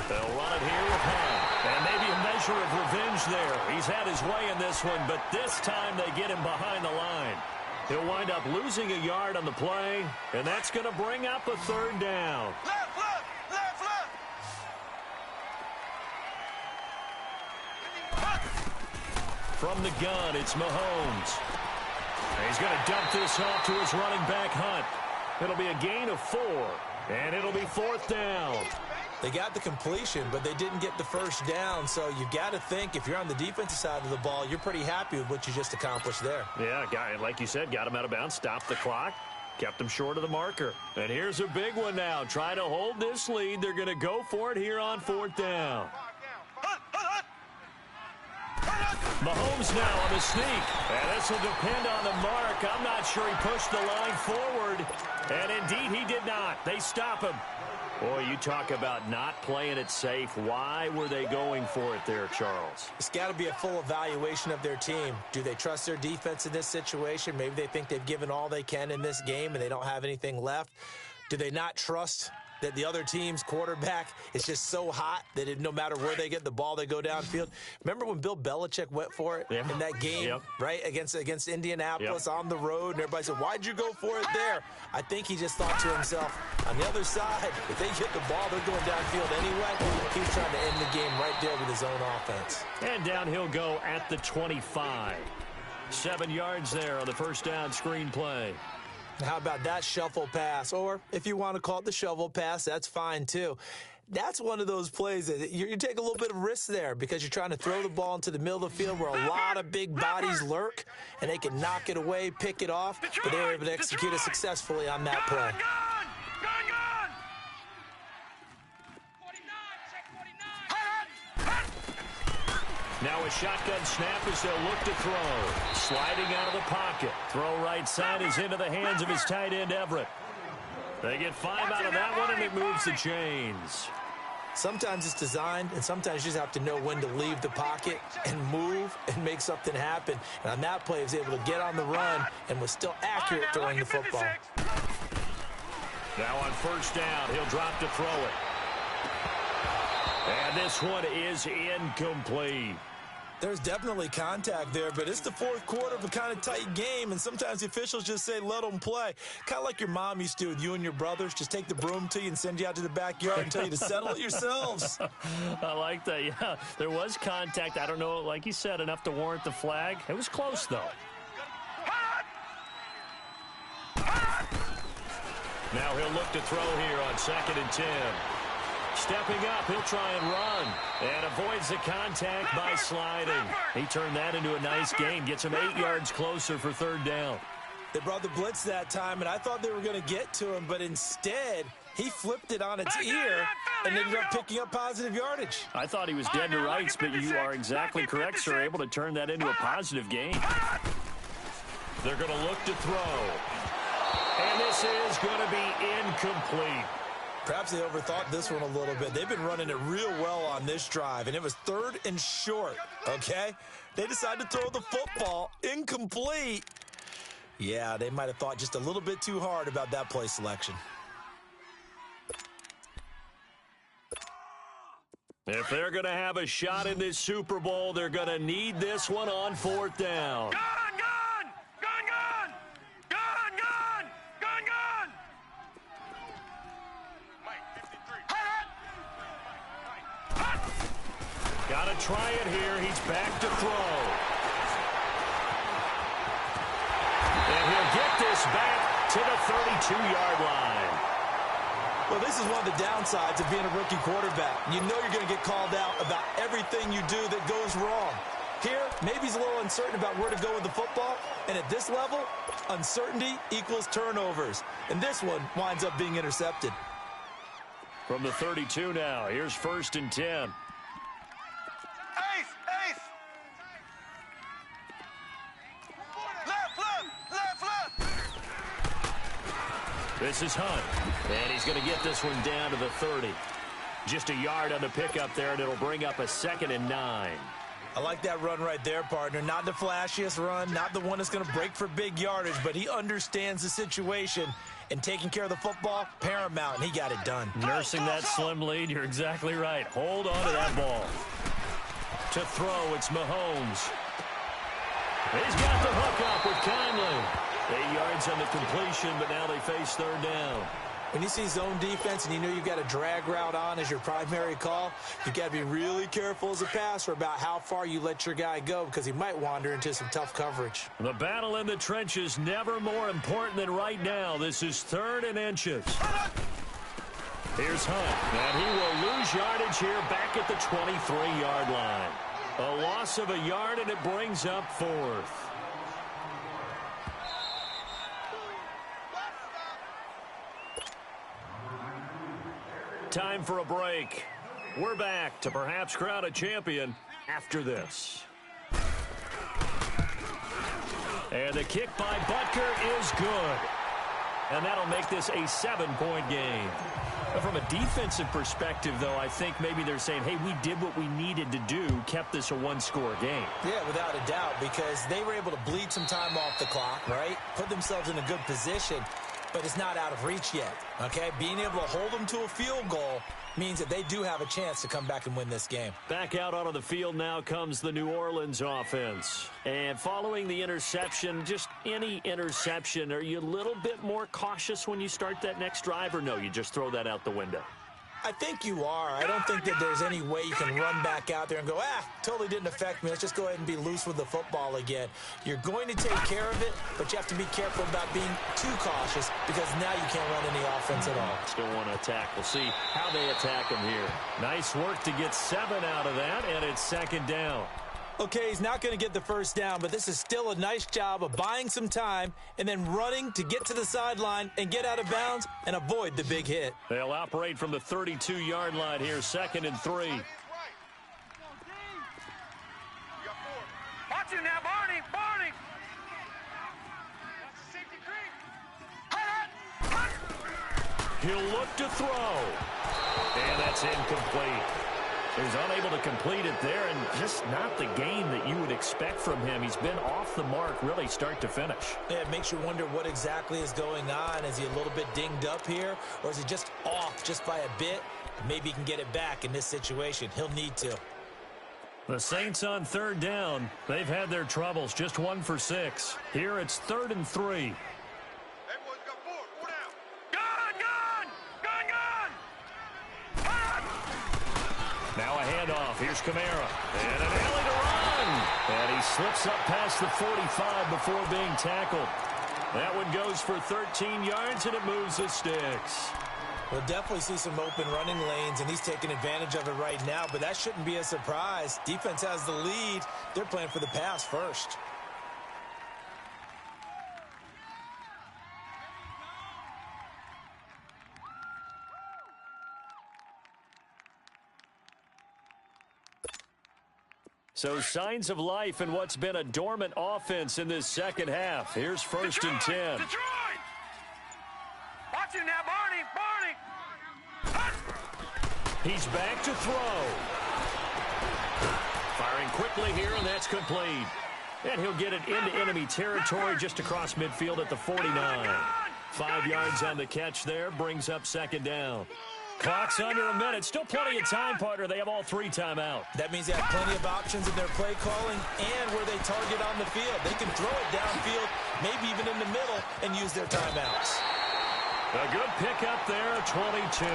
They'll run it here with Hunt. And maybe a measure of revenge there. He's had his way in this one, but this time they get him behind the line. He'll wind up losing a yard on the play, and that's going to bring up a 3rd down. Left. From the gun, it's Mahomes. He's going to dump this off to his running back, Hunt. It'll be a gain of 4, and it'll be 4th down. They got the completion, but they didn't get the first down, so you got to think if you're on the defensive side of the ball, you're pretty happy with what you just accomplished there. Yeah, like you said, got him out of bounds, stopped the clock, kept him short of the marker. And here's a big one now. Trying to hold this lead. They're going to go for it here on 4th down. Mahomes now on the sneak. And this will depend on the mark. I'm not sure he pushed the line forward. And indeed, he did not. They stop him. Boy, you talk about not playing it safe. Why were they going for it there, Charles? It's got to be a full evaluation of their team. Do they trust their defense in this situation? Maybe they think they've given all they can in this game and they don't have anything left. Do they not trust that the other team's quarterback is just so hot that no matter where they get the ball, they go downfield? Remember when Bill Belichick went for it in that game, right, against Indianapolis on the road, and everybody said, why'd you go for it there? I think he just thought to himself, on the other side, if they get the ball, they're going downfield anyway. He's trying to end the game right there with his own offense. And down he'll go at the 25. 7 yards there on the first down screen play. How about that shuffle pass? Or if you want to call it the shovel pass, that's fine too. That's one of those plays that you take a little bit of risk there because you're trying to throw the ball into the middle of the field where a lot of big bodies lurk, and they can knock it away, pick it off, but they were able to execute it successfully on that play. Now a shotgun snap as they'll look to throw. Sliding out of the pocket. Throw right side is into the hands of his tight end, Everett. They get 5 out of that one, and it moves the chains. Sometimes it's designed, and sometimes you just have to know when to leave the pocket and move and make something happen. And on that play, he was able to get on the run and was still accurate throwing the football. Now on first down, he'll drop to throw it. And this one is incomplete. There's definitely contact there, but it's the fourth quarter of a kind of tight game, and sometimes the officials just say, let them play. Kind of like your mom used to with you and your brothers. Just take the broom to you and send you out to the backyard and tell you to settle it yourselves. I like that, yeah. There was contact. I don't know, like you said, enough to warrant the flag. It was close, though. Now he'll look to throw here on 2nd and 10. Stepping up, he'll try and run. And avoids the contact by sliding. He turned that into a nice gain. Gets him 8 yards closer for 3rd down. They brought the blitz that time, and I thought they were going to get to him, but instead, he flipped it on its ear and ended up picking up positive yardage. I thought he was dead to rights, but you are exactly correct, sir. Able to turn that into a positive gain. They're going to look to throw. And this is going to be incomplete. Perhaps they overthought this one a little bit. They've been running it real well on this drive, and it was 3rd and short, okay? They decided to throw the football incomplete. Yeah, they might have thought just a little bit too hard about that play selection. If they're going to have a shot in this Super Bowl, they're going to need this one on 4th down. Gun! going to try it here. He's back to throw. And he'll get this back to the 32-yard line. Well, this is one of the downsides of being a rookie quarterback. You know you're going to get called out about everything you do that goes wrong. Here, maybe he's a little uncertain about where to go with the football. And at this level, uncertainty equals turnovers. And this one winds up being intercepted. From the 32 now, here's 1st and 10. Ace! Ace! Left! This is Hunt. And he's going to get this one down to the 30. Just a yard on the pickup there, and it'll bring up a 2nd and 9. I like that run right there, partner. Not the flashiest run, not the one that's going to break for big yardage, but he understands the situation, and taking care of the football, paramount, and he got it done. Nursing that slim lead, you're exactly right. Hold on to that ball. To throw, it's Mahomes. He's got the hook up with Conley. 8 yards on the completion, but now they face 3rd down. When you see zone defense and you know you've got a drag route on as your primary call, you've got to be really careful as a passer about how far you let your guy go because he might wander into some tough coverage. The battle in the trenches never more important than right now. This is 3rd and inches. Here's Hunt, and he will lose yardage here back at the 23-yard line. A loss of a yard, and it brings up 4th. Time for a break. We're back to perhaps crown a champion after this. And the kick by Butker is good. And that'll make this a 7-point game. But from a defensive perspective, though, I think maybe they're saying, hey, we did what we needed to do, kept this a one-score game. Yeah, without a doubt, because they were able to bleed some time off the clock, right? Put themselves in a good position. But it's not out of reach yet, okay? Being able to hold them to a field goal means that they do have a chance to come back and win this game. Back out onto the field now comes the New Orleans offense. And following the interception, just any interception, are you a little bit more cautious when you start that next drive, or no, you just throw that out the window? I think you are. I don't think that there's any way you can run back out there and go, totally didn't affect me. Let's just go ahead and be loose with the football again. You're going to take care of it, but you have to be careful about being too cautious because now you can't run any offense at all. Still want to attack. We'll see how they attack him here. Nice work to get 7 out of that, and it's 2nd down. Okay, he's not going to get the 1st down, but this is still a nice job of buying some time and then running to get to the sideline and get out of bounds and avoid the big hit. They'll operate from the 32-yard line here, 2nd and 3. Watch him now, Barney! Barney! He'll look to throw. And that's incomplete. He's unable to complete it there, and just not the game that you would expect from him. He's been off the mark really start to finish. Yeah, it makes you wonder what exactly is going on. Is he a little bit dinged up here, or is he just off just by a bit? Maybe he can get it back in this situation. He'll need to. The Saints on 3rd down. They've had their troubles, just 1 for 6. Here it's 3rd and 3. Now a handoff. Here's Kamara. And an alley to run. And he slips up past the 45 before being tackled. That one goes for 13 yards, and it moves the sticks. We'll definitely see some open running lanes, and he's taking advantage of it right now, but that shouldn't be a surprise. Defense has the lead. They're playing for the pass first. So signs of life in what's been a dormant offense in this second half. Here's 1st and 10. Detroit! Watch him now, Barney! Barney! He's back to throw. Firing quickly here, and that's complete. And he'll get it into enemy territory just across midfield at the 49. 5 yards on the catch there, brings up 2nd down. Clock's under a minute. Still plenty of time, partner. They have all 3 timeout. That means they have plenty of options in their play calling and where they target on the field. They can throw it downfield, maybe even in the middle, and use their timeouts. A good pickup there, 22.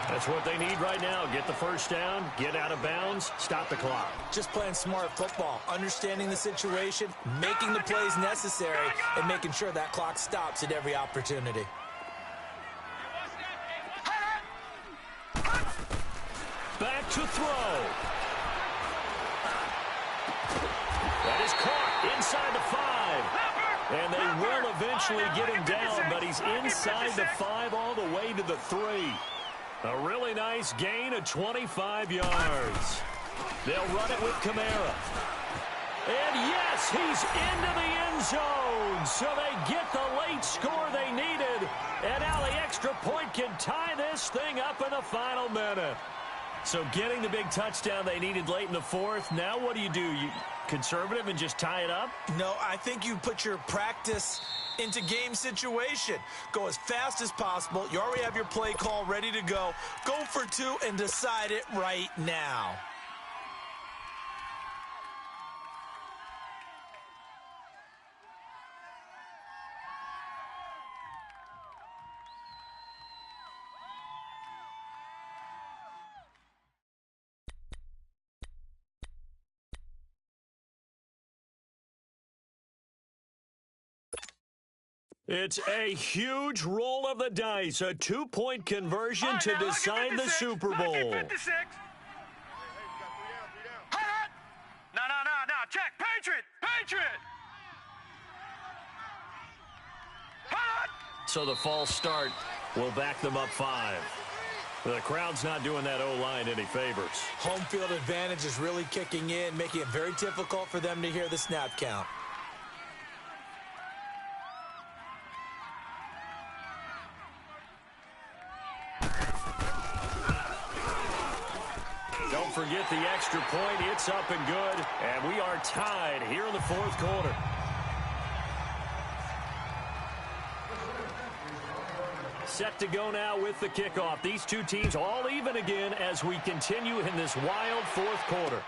That's what they need right now. Get the first down, get out of bounds, stop the clock. Just playing smart football, understanding the situation, making the plays necessary, and making sure that clock stops at every opportunity. Back to throw. That is caught inside the 5. And they will eventually get him down, but he's inside the 5 all the way to the 3. A really nice gain of 25 yards. They'll run it with Kamara. And yes, he's into the end zone. So they get the late score they needed. And now the extra point can tie this thing up in the final minute. So getting the big touchdown they needed late in the 4th. Now what do? You conservative and just tie it up? No, I think you put your practice into game situation. Go as fast as possible. You already have your play call ready to go. Go for 2 and decide it right now. It's a huge roll of the dice, a 2-point conversion to decide the Super Bowl. No, check. Patriot. So the false start will back them up 5. The crowd's not doing that O-line any favors. Home field advantage is really kicking in, making it very difficult for them to hear the snap count. Don't forget the extra point. It's up and good. And we are tied here in the 4th quarter. Set to go now with the kickoff. These two teams all even again as we continue in this wild 4th quarter.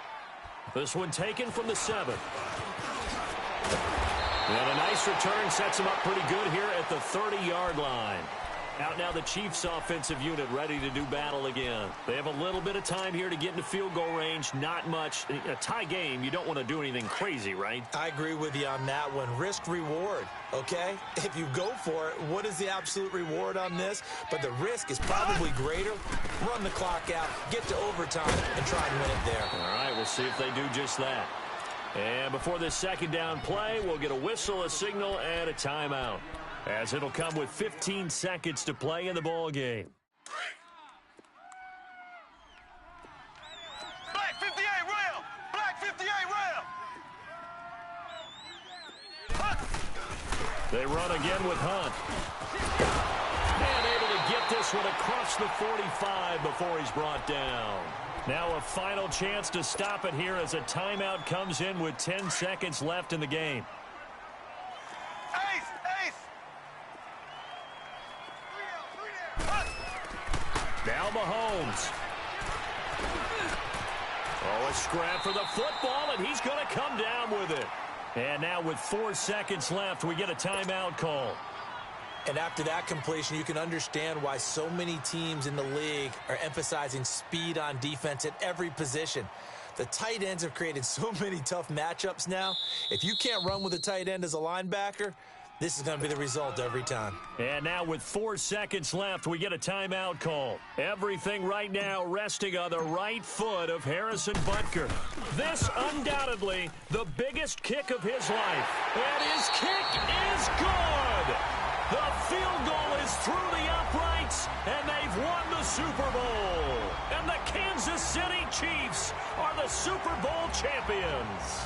This one taken from the 7th. And a nice return sets them up pretty good here at the 30-yard line. Out now the Chiefs offensive unit ready to do battle again. They have a little bit of time here to get into field goal range. Not much. A tie game, you don't want to do anything crazy, right? I agree with you on that one. Risk reward, okay? If you go for it, what is the absolute reward on this? But the risk is probably greater. Run the clock out, get to overtime, and try and win it there. All right, we'll see if they do just that. And before this second down play, we'll get a whistle, a signal, and a timeout, as it'll come with 15 seconds to play in the ball game. Black 58 rail. Black 58 rail. They run again with Hunt. And able to get this one across the 45 before he's brought down. Now a final chance to stop it here as a timeout comes in with 10 seconds left in the game. Now Mahomes. Oh, a scrap for the football, and he's going to come down with it. And now with 4 seconds left, we get a timeout call. And after that completion, you can understand why so many teams in the league are emphasizing speed on defense at every position. The tight ends have created so many tough matchups now. If you can't run with a tight end as a linebacker, this is going to be the result every time. And now with 4 seconds left, we get a timeout call. Everything right now resting on the right foot of Harrison Butker. This undoubtedly the biggest kick of his life. And his kick is good. The field goal is through the uprights, and they've won the Super Bowl. And the Kansas City Chiefs are the Super Bowl champions.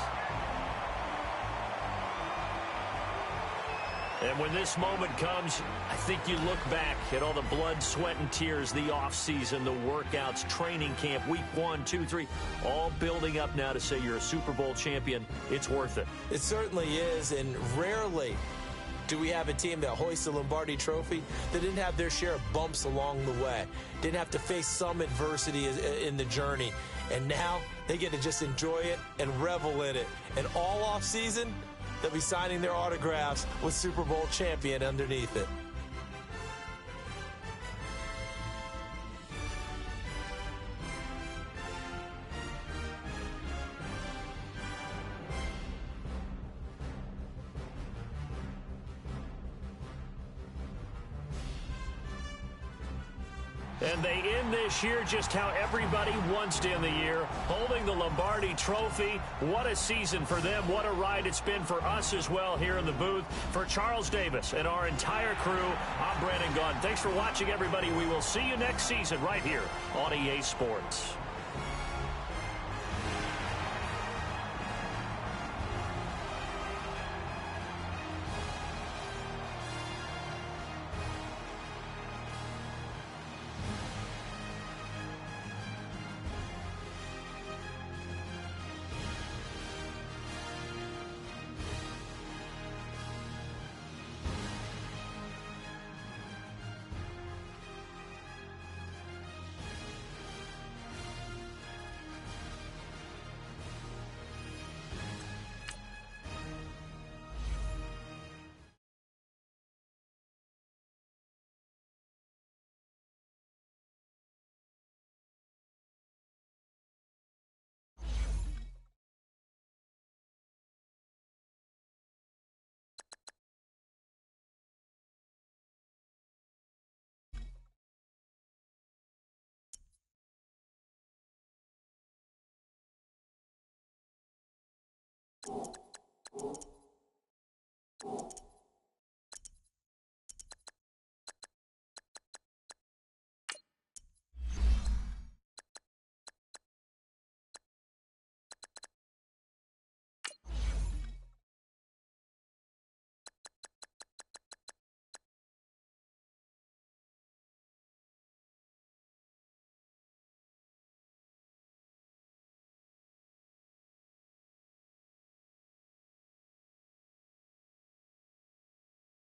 And when this moment comes, I think you look back at all the blood, sweat, and tears, the offseason, the workouts, training camp, week 1, 2, 3, all building up now to say you're a Super Bowl champion. It's worth it. It certainly is, and rarely do we have a team that hoists the Lombardi Trophy that didn't have their share of bumps along the way, didn't have to face some adversity in the journey, and now they get to just enjoy it and revel in it. And all offseason, they'll be signing their autographs with Super Bowl champion underneath it. And they end this year just how everybody wants to end the year, holding the Lombardi Trophy. What a season for them. What a ride it's been for us as well here in the booth. For Charles Davis and our entire crew, I'm Brandon Gunn. Thanks for watching, everybody. We will see you next season right here on EA Sports.